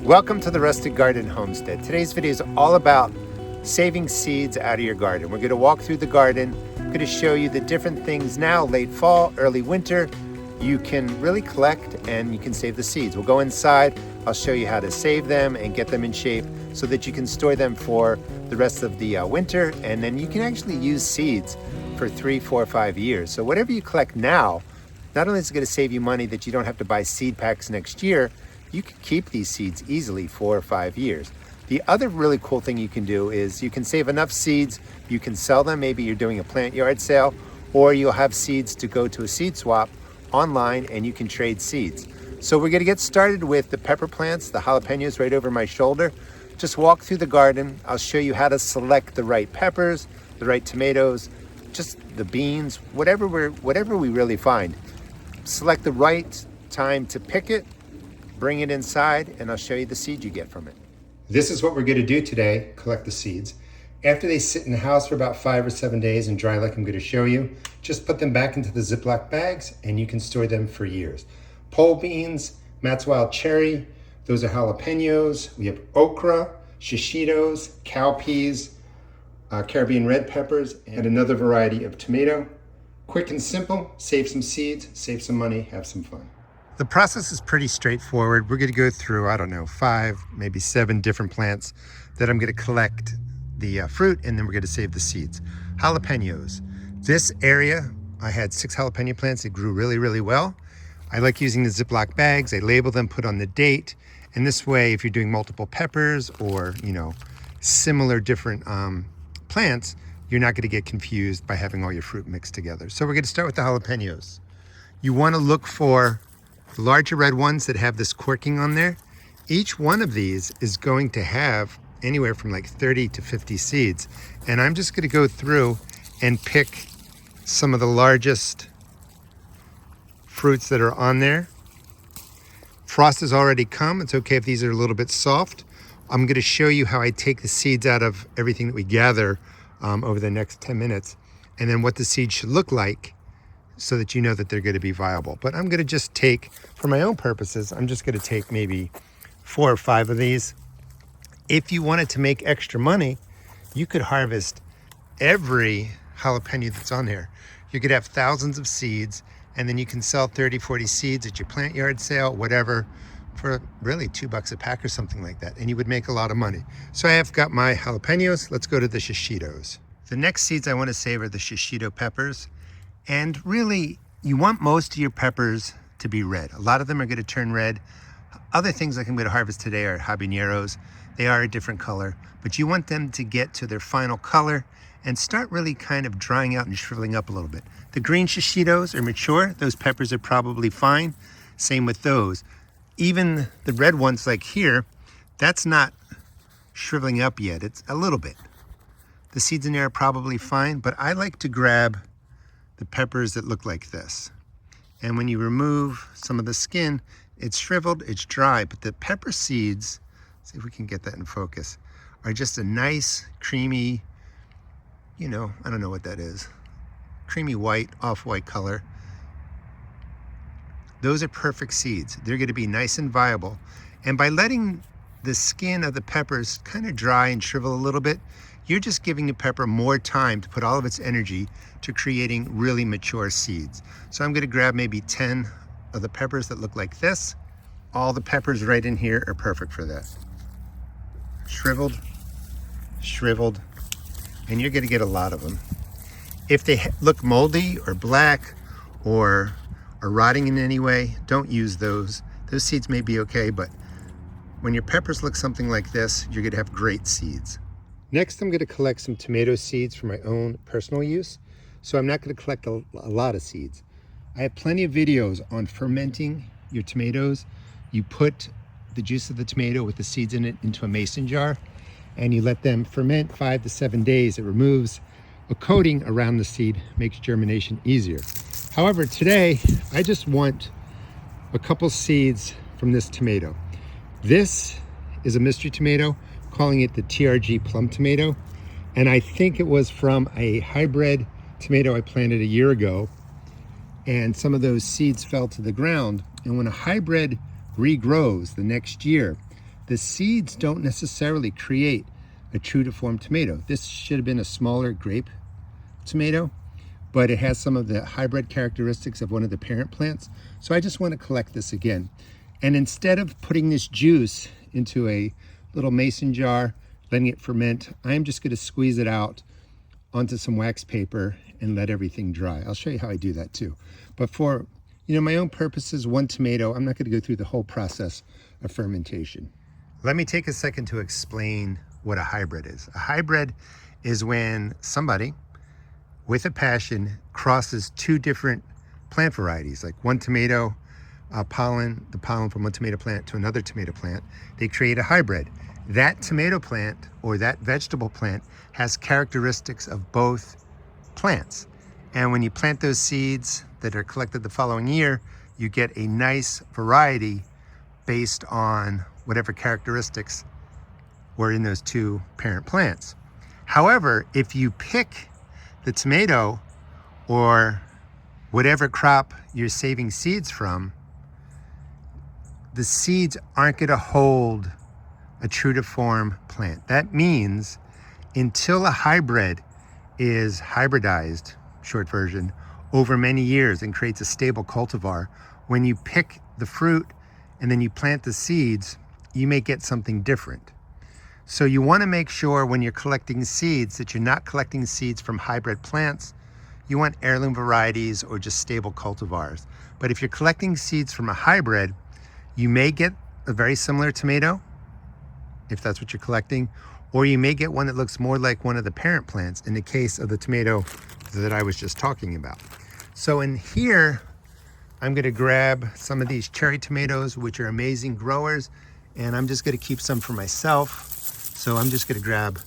Welcome to the Rustic Garden Homestead. Today's video is all about saving seeds out of your garden. We're going to walk through the garden. I'm going to show you the different things now, late fall, early winter, you can really collect and you can save the seeds. We'll go inside. I'll show you how to save them and get them in shape so that you can store them for the rest of the winter, and then you can actually use seeds for 3, 4, 5 years. So whatever you collect now, not only is it going to save you money that you don't have to buy seed packs next year, you can keep these seeds easily 4 or 5 years. The other really cool thing you can do is you can save enough seeds, you can sell them. Maybe you're doing a plant yard sale, or you'll have seeds to go to a seed swap online and you can trade seeds. So we're going to get started with the pepper plants, the jalapenos right over my shoulder. Just walk through the garden. I'll show you how to select the right peppers, the right tomatoes, just the beans, whatever we really find. Select the right time to pick it, bring it inside, and I'll show you the seed you get from it. This is what we're going to do today, collect the seeds. After they sit in the house for about 5 or 7 days and dry like I'm going to show you, just put them back into the Ziploc bags and you can store them for years. Pole beans, Matt's Wild Cherry, those are jalapenos. We have okra, shishitos, cowpeas, Caribbean red peppers, and another variety of tomato. Quick and simple, save some seeds, save some money, have some fun. The process is pretty straightforward. We're going to go through, 5, maybe 7 different plants that I'm going to collect the fruit, and then we're going to save the seeds. Jalapenos. This area, I had 6 jalapeno plants. They grew really, really well. I like using the Ziploc bags. I label them, put on the date, and this way, if you're doing multiple peppers or, similar different plants, you're not going to get confused by having all your fruit mixed together. So we're going to start with the jalapenos. You want to look for the larger red ones that have this corking on there. Each one of these is going to have anywhere from like 30 to 50 seeds. And I'm just going to go through and pick some of the largest fruits that are on there. Frost has already come. It's okay if these are a little bit soft. I'm going to show you how I take the seeds out of everything that we gather over the next 10 minutes, and then what the seeds should look like so that you know that they're going to be viable. But I'm going to just take, for my own purposes, I'm just going to take maybe 4 or 5 of these. If you wanted to make extra money, you could harvest every jalapeno that's on there. You could have thousands of seeds, and then you can sell 30, 40 seeds at your plant yard sale, whatever, for really $2 a pack or something like that, and you would make a lot of money. So I have got my jalapenos. Let's go to the shishitos. The next seeds I want to save are the shishito peppers. And really, you want most of your peppers to be red. A lot of them are going to turn red. Other things like I'm going to harvest today are habaneros. They are a different color, but you want them to get to their final color and start really kind of drying out and shriveling up a little bit. The green shishitos are mature. Those peppers are probably fine. Same with those. Even the red ones like here, that's not shriveling up yet. It's a little bit. The seeds in there are probably fine, but I like to grab the peppers that look like this. And when you remove some of the skin, it's shriveled, it's dry, but the pepper seeds, see if we can get that in focus, are just a nice, creamy, I don't know what that is, creamy white, off-white color. Those are perfect seeds. They're going to be nice and viable. And by letting the skin of the peppers kind of dry and shrivel a little bit, you're just giving the pepper more time to put all of its energy to creating really mature seeds. So I'm going to grab maybe 10 of the peppers that look like this. All the peppers right in here are perfect for that. Shriveled, and you're going to get a lot of them. If they look moldy or black or are rotting in any way, don't use those. Those seeds may be okay, but when your peppers look something like this, you're going to have great seeds. Next, I'm going to collect some tomato seeds for my own personal use. So I'm not going to collect a lot of seeds. I have plenty of videos on fermenting your tomatoes. You put the juice of the tomato with the seeds in it into a mason jar, and you let them ferment 5 to 7 days. It removes a coating around the seed, makes germination easier. However, today, I just want a couple seeds from this tomato. This is a mystery tomato, calling it the TRG Plum tomato. And I think it was from a hybrid tomato I planted a year ago. And some of those seeds fell to the ground. And when a hybrid regrows the next year, the seeds don't necessarily create a true to form tomato. This should have been a smaller grape tomato, but it has some of the hybrid characteristics of one of the parent plants. So I just want to collect this again. And instead of putting this juice into a little mason jar, letting it ferment, I'm just going to squeeze it out onto some wax paper and let everything dry. I'll show you how I do that too. But for my own purposes, one tomato, I'm not going to go through the whole process of fermentation. Let me take a second to explain what a hybrid is. A hybrid is when somebody with a passion crosses two different plant varieties, like one tomato the pollen from one tomato plant to another tomato plant. They create a hybrid. That tomato plant or that vegetable plant has characteristics of both plants. And when you plant those seeds that are collected the following year, you get a nice variety based on whatever characteristics were in those two parent plants. However, if you pick the tomato or whatever crop you're saving seeds from, the seeds aren't going to hold a true to form plant. That means until a hybrid is hybridized, short version, over many years and creates a stable cultivar, when you pick the fruit and then you plant the seeds, you may get something different. So you want to make sure when you're collecting seeds that you're not collecting seeds from hybrid plants. You want heirloom varieties or just stable cultivars. But if you're collecting seeds from a hybrid, you may get a very similar tomato, if that's what you're collecting, or you may get one that looks more like one of the parent plants in the case of the tomato that I was just talking about. So in here, I'm going to grab some of these cherry tomatoes, which are amazing growers, and I'm just going to keep some for myself. So I'm just going to grab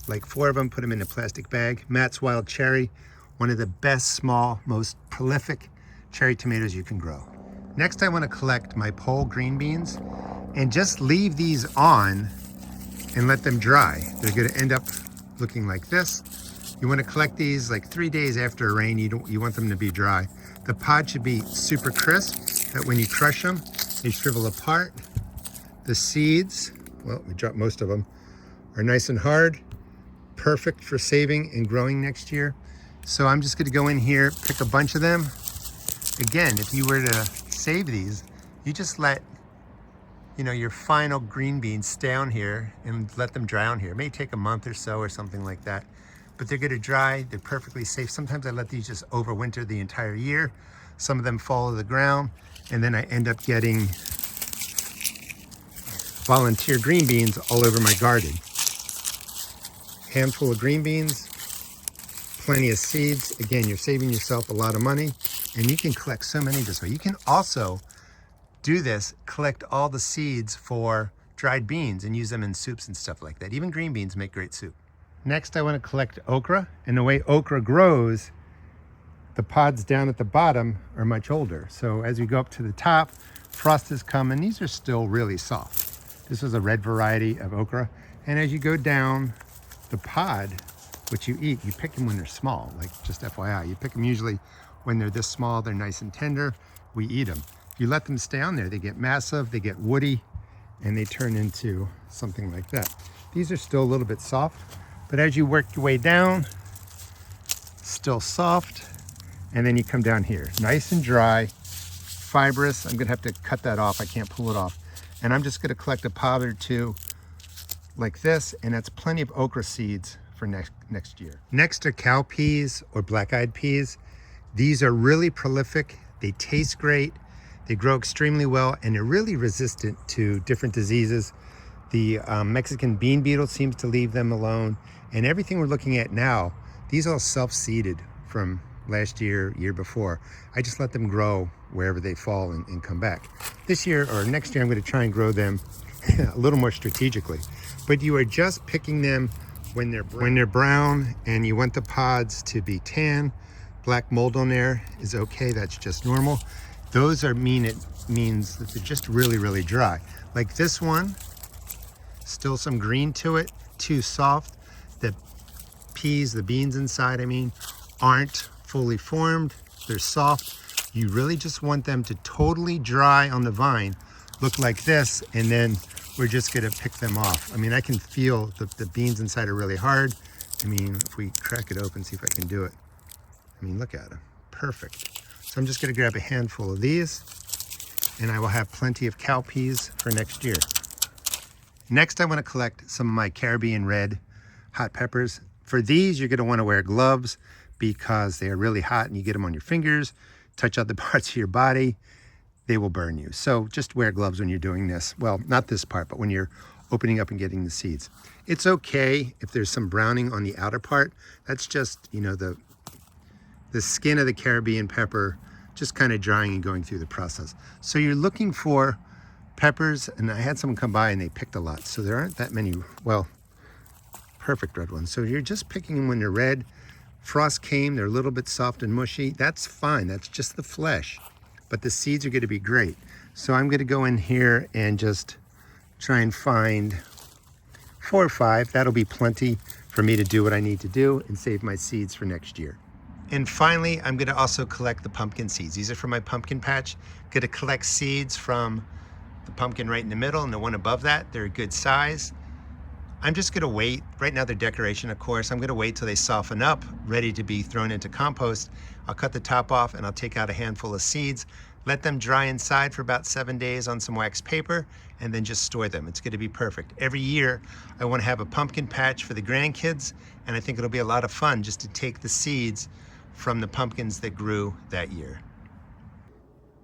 like 4 of them, put them in a plastic bag. Matt's Wild Cherry, one of the best, small, most prolific cherry tomatoes you can grow. Next, I want to collect my pole green beans and just leave these on and let them dry. They're going to end up looking like this. You want to collect these like 3 days after a rain. You want them to be dry. The pod should be super crisp, that when you crush them, they shrivel apart. The seeds, well, we dropped most of them, are nice and hard, perfect for saving and growing next year. So I'm just going to go in here, pick a bunch of them. Again, if you were to save these, you just let your final green beans stay on here and let them dry on here. It may take a month or so or something like that, but they're going to dry. They're perfectly safe. Sometimes I let these just overwinter the entire year. Some of them fall to the ground, and then I end up getting volunteer green beans all over my garden. Handful of green beans, plenty of seeds. Again, you're saving yourself a lot of money, and you can collect so many this way. You can also do this, collect all the seeds for dried beans and use them in soups and stuff like that. Even green beans make great soup. Next, I want to collect okra, and the way okra grows, the pods down at the bottom are much older. So as we go up to the top, frost has come, and these are still really soft. This is a red variety of okra, and as you go down the pod, which you eat, you pick them when they're small, like just FYI. You pick them usually when they're this small, they're nice and tender, we eat them. If you let them stay on there, they get massive, they get woody, and they turn into something like that. These are still a little bit soft, but as you work your way down, still soft, and then you come down here, nice and dry, fibrous. I'm gonna have to cut that off, I can't pull it off. And I'm just gonna collect a pod or two like this, and that's plenty of okra seeds for next year. Next are cowpeas or black-eyed peas. These are really prolific, they taste great, they grow extremely well, and they're really resistant to different diseases. The Mexican bean beetle seems to leave them alone, and everything we're looking at now, these all self-seeded from last year, year before. I just let them grow wherever they fall and come back. This year or next year, I'm going to try and grow them a little more strategically. But you are just picking them when they're brown, and you want the pods to be tan. Black mold on there is okay, that's just normal. Those it means that they're just really, really dry. Like this one, still some green to it, too soft. The peas, the beans inside, aren't fully formed. They're soft. You really just want them to totally dry on the vine, look like this, and then we're just gonna pick them off. I mean, I can feel the beans inside are really hard. I mean, if we crack it open, see if I can do it. I mean, look at them, perfect. So I'm just gonna grab a handful of these and I will have plenty of cowpeas for next year. Next, I wanna collect some of my Caribbean red hot peppers. For these, you're gonna wanna wear gloves because they are really hot and you get them on your fingers, touch other parts of your body, they will burn you. So just wear gloves when you're doing this. Well, not this part, but when you're opening up and getting the seeds. It's okay if there's some browning on the outer part. That's just, you know, the skin of the Caribbean pepper just kind of drying and going through the process. So you're looking for peppers, and I had someone come by and they picked a lot. So there aren't that many, well, perfect red ones. So you're just picking them when they're red. Frost came, they're a little bit soft and mushy. That's fine, that's just the flesh. But the seeds are gonna be great. So I'm gonna go in here and just try and find 4 or 5. That'll be plenty for me to do what I need to do and save my seeds for next year. And finally, I'm gonna also collect the pumpkin seeds. These are from my pumpkin patch. Gonna collect seeds from the pumpkin right in the middle and the one above that. They're a good size. I'm just gonna wait. Right now they're decoration, of course. I'm gonna wait till they soften up, ready to be thrown into compost. I'll cut the top off and I'll take out a handful of seeds, let them dry inside for about 7 days on some wax paper, and then just store them. It's gonna be perfect. Every year, I wanna have a pumpkin patch for the grandkids, and I think it'll be a lot of fun just to take the seeds from the pumpkins that grew that year.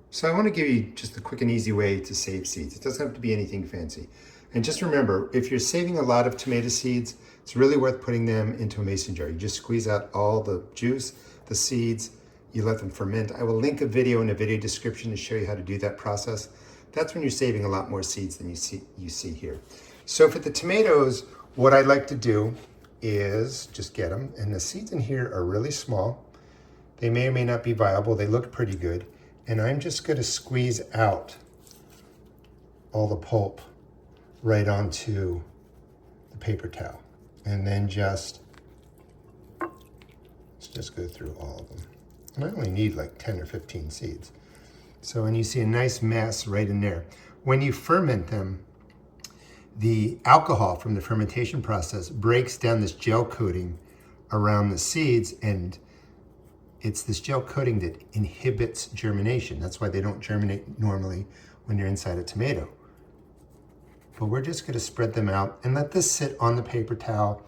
So I wanna give you just a quick and easy way to save seeds. It doesn't have to be anything fancy. And just remember, if you're saving a lot of tomato seeds, it's really worth putting them into a mason jar. You just squeeze out all the juice, the seeds, you let them ferment. I will link a video in the video description to show you how to do that process. That's when you're saving a lot more seeds than you see here. So for the tomatoes, what I like to do is just get them, and the seeds in here are really small. They may or may not be viable. They look pretty good. And I'm just gonna squeeze out all the pulp right onto the paper towel. And then let's just go through all of them. And I only need like 10 or 15 seeds. So, and you see a nice mess right in there. When you ferment them, the alcohol from the fermentation process breaks down this gel coating around the seeds, and it's this gel coating that inhibits germination. That's why they don't germinate normally when you're inside a tomato. But we're just gonna spread them out and let this sit on the paper towel,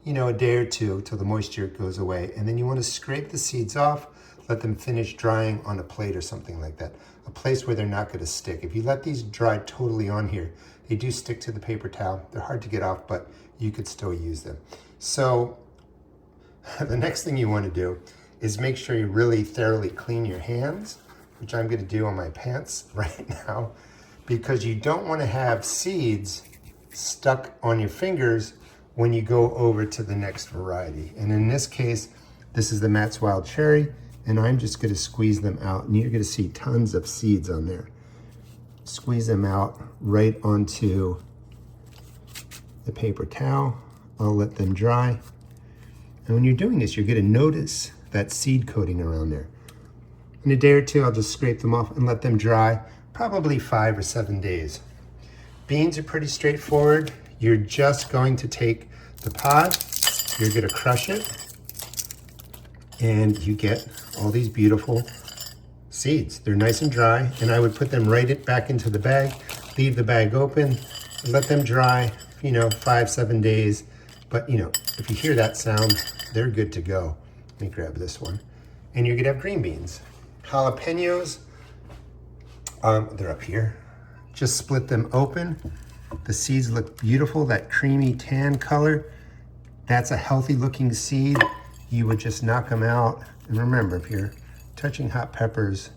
you know, a day or two till the moisture goes away. And then you wanna scrape the seeds off, let them finish drying on a plate or something like that, a place where they're not gonna stick. If you let these dry totally on here, they do stick to the paper towel. They're hard to get off, but you could still use them. So the next thing you wanna do is make sure you really thoroughly clean your hands, which I'm gonna do on my pants right now, because you don't wanna have seeds stuck on your fingers when you go over to the next variety. And in this case, this is the Matt's Wild Cherry, and I'm just gonna squeeze them out, and you're gonna see tons of seeds on there. Squeeze them out right onto the paper towel. I'll let them dry. And when you're doing this, you're gonna notice that seed coating around there. In a day or two, I'll just scrape them off and let them dry, probably 5 or 7 days. Beans are pretty straightforward. You're just going to take the pod, you're gonna crush it, and you get all these beautiful seeds. They're nice and dry, and I would put them back into the bag, leave the bag open, and let them dry, you know, 5, 7 days. But, you know, if you hear that sound, they're good to go. Let me grab this one. And you're gonna have green beans. Jalapenos, they're up here. Just split them open. The seeds look beautiful, that creamy tan color. That's a healthy looking seed. You would just knock them out. And remember, if you're touching hot peppers,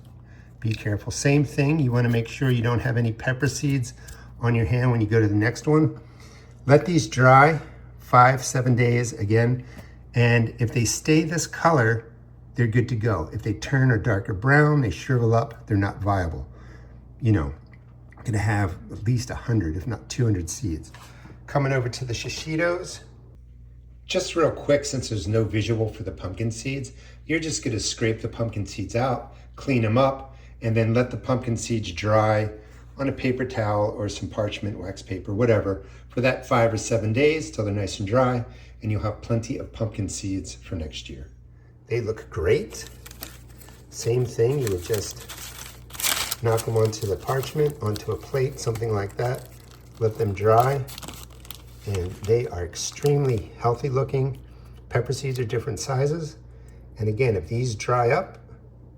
be careful. Same thing, you wanna make sure you don't have any pepper seeds on your hand when you go to the next one. Let these dry 5, 7 days again. And if they stay this color, they're good to go. If they turn a darker brown, they shrivel up, they're not viable. You know, gonna have at least 100, if not 200 seeds. Coming over to the Shishitos. Just real quick, since there's no visual for the pumpkin seeds, you're just gonna scrape the pumpkin seeds out, clean them up, and then let the pumpkin seeds dry on a paper towel or some parchment, wax paper, whatever, for that 5 or 7 days till they're nice and dry, and you'll have plenty of pumpkin seeds for next year. They look great. Same thing, you would just knock them onto the parchment, onto a plate, something like that. Let them dry, and they are extremely healthy looking. Pepper seeds are different sizes. And again, if these dry up,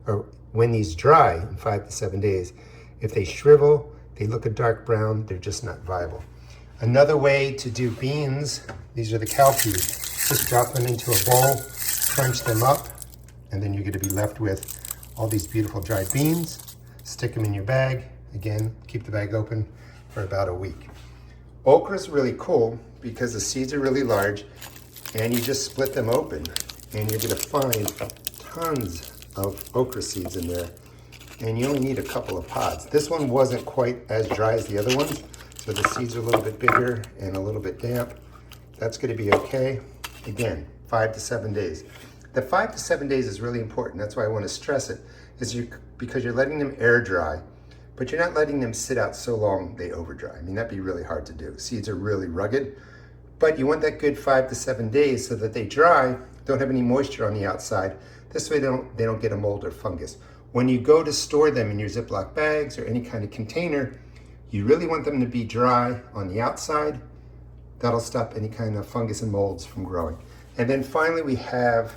or when these dry in 5 to 7 days, if they shrivel, they look a dark brown, they're just not viable. Another way to do beans, these are the cowpeas. Just drop them into a bowl, crunch them up, and then you're gonna be left with all these beautiful dried beans. Stick them in your bag. Again, keep the bag open for about a week. Okra is really cool because the seeds are really large, and you just split them open, and you're gonna find tons of okra seeds in there, and you only need a couple of pods. This one wasn't quite as dry as the other ones, so the seeds are a little bit bigger and a little bit damp. That's gonna be okay. Again, 5 to 7 days. The 5 to 7 days is really important. That's why I wanna stress it, because you're letting them air dry, but you're not letting them sit out so long they over dry. I mean, that'd be really hard to do. Seeds are really rugged, but you want that good 5 to 7 days so that they dry, don't have any moisture on the outside. This way they don't get a mold or fungus. When you go to store them in your Ziploc bags or any kind of container, you really want them to be dry on the outside. That'll stop any kind of fungus and molds from growing. And then finally we have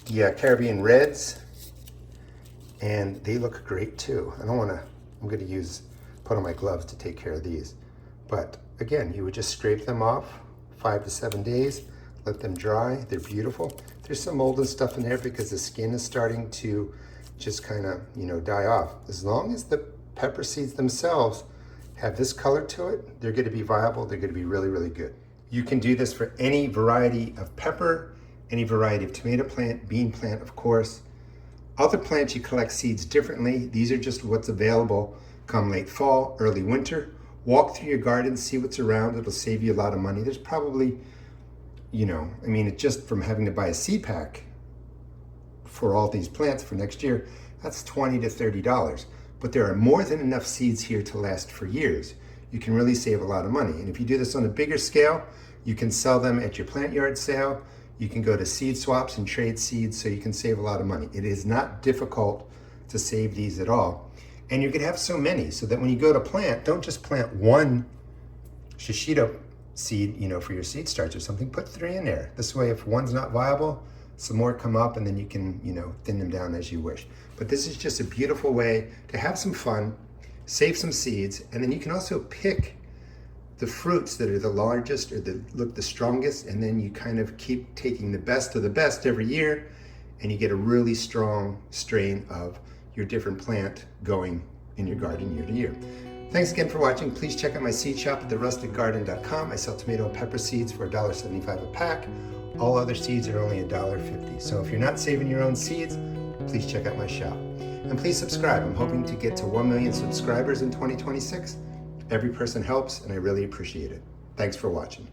the Caribbean Reds, and they look great too. I'm gonna put on my gloves to take care of these. But again, you would just scrape them off 5 to 7 days, let them dry. They're beautiful. There's some mold and stuff in there because the skin is starting to just kind of, die off. As long as the pepper seeds themselves have this color to it, they're gonna be viable. They're gonna be really, really good. You can do this for any variety of pepper, any variety of tomato plant, bean plant, of course. Other plants, you collect seeds differently. These are just what's available come late fall, early winter. Walk through your garden, see what's around. It'll save you a lot of money. There's probably, it's just from having to buy a seed pack for all these plants for next year, that's $20 to $30. But there are more than enough seeds here to last for years. You can really save a lot of money. And if you do this on a bigger scale, you can sell them at your plant yard sale. You can go to seed swaps and trade seeds, so you can save a lot of money. It is not difficult to save these at all. And you can have so many, so that when you go to plant, don't just plant one Shishito seed, for your seed starts or something. Put 3 in there. This way, if one's not viable, some more come up, and then you can, thin them down as you wish. But this is just a beautiful way to have some fun, save some seeds, and then you can also pick the fruits that are the largest or that look the strongest, and then you kind of keep taking the best of the best every year, and you get a really strong strain of your different plant going in your garden year to year. Thanks again for watching. Please check out my seed shop at therusticgarden.com. I sell tomato and pepper seeds for $1.75 a pack. All other seeds are only $1.50. So if you're not saving your own seeds, please check out my shop. And please subscribe. I'm hoping to get to 1 million subscribers in 2026. Every person helps, and I really appreciate it. Thanks for watching.